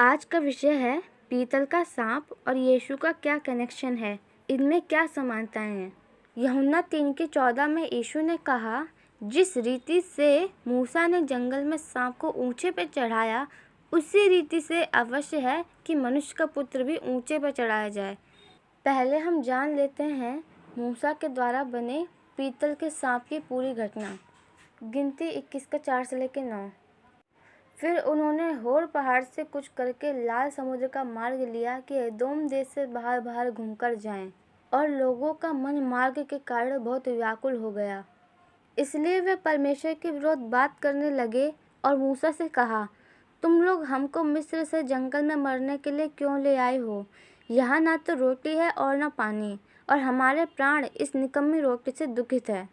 आज का विषय है पीतल का सांप और यीशु का क्या कनेक्शन है, इनमें क्या समानताएं हैं। यूहन्ना 3:14 में यीशु ने कहा, जिस रीति से मूसा ने जंगल में सांप को ऊंचे पर चढ़ाया, उसी रीति से अवश्य है कि मनुष्य का पुत्र भी ऊंचे पर चढ़ाया जाए। पहले हम जान लेते हैं मूसा के द्वारा बने पीतल के सांप की पूरी घटना। गिनती 21:4 से लेकर 9। फिर उन्होंने होर पहाड़ से कुछ करके लाल समुद्र का मार्ग लिया कि एदोम देश से बाहर बाहर घूमकर जाएं, और लोगों का मन मार्ग के कारण बहुत व्याकुल हो गया। इसलिए वे परमेश्वर के विरोध बात करने लगे और मूसा से कहा, तुम लोग हमको मिस्र से जंगल में मरने के लिए क्यों ले आए हो? यहाँ ना तो रोटी है और न पानी, और हमारे प्राण इस निकम्मी रोटी से दुखित है।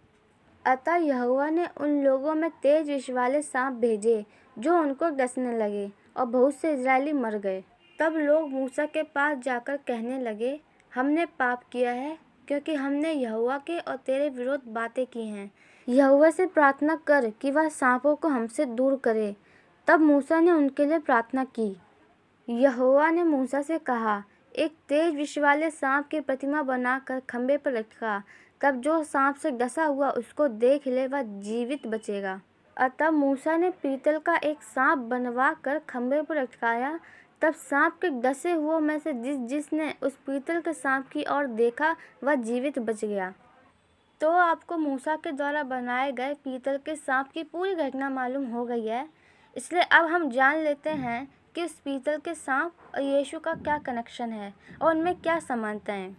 अतः यहोवा ने उन लोगों में तेज विष वाले सांप भेजे जो उनको डसने लगे, और बहुत से इजरायली मर गए। तब लोग मूसा के पास जाकर कहने लगे, हमने पाप किया है, क्योंकि हमने यहोवा के और तेरे विरोध बातें की हैं। यहोवा से प्रार्थना कर कि वह सांपों को हमसे दूर करे। तब मूसा ने उनके लिए प्रार्थना की। यहोवा ने मूसा से कहा, एक तेज विष वाले सांप की प्रतिमा बनाकर खंभे पर लटका। तब जो सांप से डसा हुआ उसको देख ले, वह जीवित बचेगा। अतः मूसा ने पीतल का एक सांप बनवा कर खंभे पर लटकाया। तब सांप के डसे हुओं में से जिसने उस पीतल के सांप की ओर देखा, वह जीवित बच गया। तो आपको मूसा के द्वारा बनाए गए पीतल के सांप की पूरी घटना मालूम हो गई है। इसलिए अब हम जान लेते हैं कि उस पीतल के सांप और यीशु का क्या कनेक्शन है और उनमें क्या समानता है।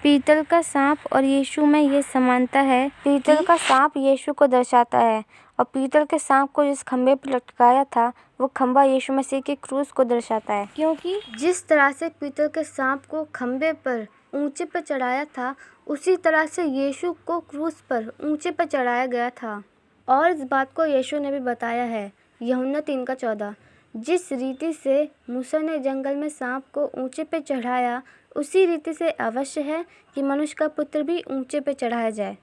पीतल का सांप और यीशु में ये समानता है। पीतल का सांप यीशु को दर्शाता है, और पीतल के सांप को जिस खंभे पर लटकाया था, वो खंभा यीशु मसीह के क्रूस को दर्शाता है। क्योंकि जिस तरह से पीतल के सांप को खंभे पर ऊंचे पर चढ़ाया था, उसी तरह से यीशु को क्रूस पर ऊंचे पर चढ़ाया गया था। और इस बात को यीशु ने भी बताया है। यूहन्ना 3:14, जिस रीति से मूसा ने जंगल में सांप को ऊंचे पे चढ़ाया, उसी रीति से अवश्य है कि मनुष्य का पुत्र भी ऊंचे पे चढ़ाया जाए।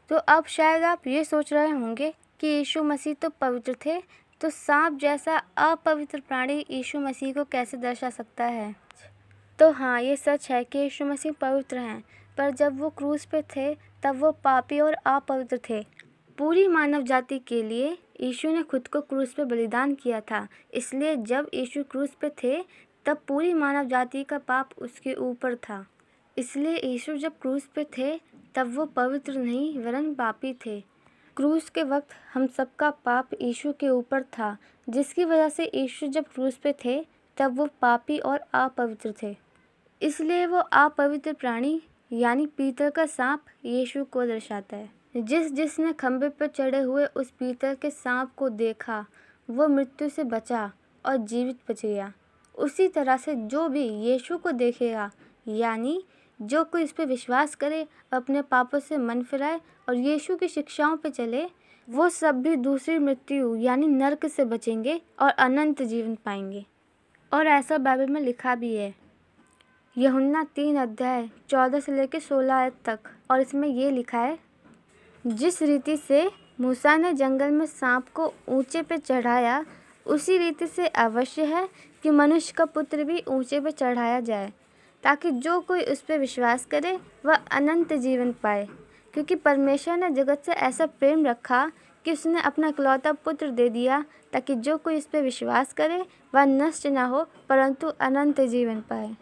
तो अब शायद आप ये सोच रहे होंगे कि यीशु मसीह तो पवित्र थे, तो सांप जैसा अपवित्र प्राणी यीशु मसीह को कैसे दर्शा सकता है? तो हाँ, ये सच है कि यीशु मसीह पवित्र हैं, पर जब वो क्रूस पे थे तब वो पापी और अपवित्र थे। पूरी मानव जाति के लिए यीशु ने खुद को क्रूस पे बलिदान किया था। इसलिए जब यीशु क्रूस पे थे तब पूरी मानव जाति का पाप उसके ऊपर था। इसलिए यीशु जब क्रूस पे थे तब वो पवित्र नहीं वरन पापी थे। क्रूस के वक्त हम सबका पाप यीशु के ऊपर था, जिसकी वजह से यीशु जब क्रूस पे थे तब वो पापी और अपवित्र थे। इसलिए वो अपवित्र प्राणी यानी पीतल का सांप यीशु को दर्शाता है। जिसने खंभे पर चढ़े हुए उस पीतल के सांप को देखा, वो मृत्यु से बचा और जीवित बच गया। उसी तरह से जो भी यीशु को देखेगा, यानी जो कोई इस पर विश्वास करे, अपने पापों से मन फिराए और यीशु की शिक्षाओं पर चले, वो सब भी दूसरी मृत्यु यानी नरक से बचेंगे और अनंत जीवन पाएंगे। और ऐसा बाइबल में लिखा भी है, यूहन्ना 3:14 से लेकर 16 तक। और इसमें ये लिखा है, जिस रीति से मूसा ने जंगल में सांप को ऊंचे पे चढ़ाया, उसी रीति से अवश्य है कि मनुष्य का पुत्र भी ऊंचे पे चढ़ाया जाए, ताकि जो कोई उस पर विश्वास करे वह अनंत जीवन पाए। क्योंकि परमेश्वर ने जगत से ऐसा प्रेम रखा कि उसने अपना इकलौता पुत्र दे दिया, ताकि जो कोई इस पर विश्वास करे वह नष्ट न हो परंतु अनंत जीवन पाए।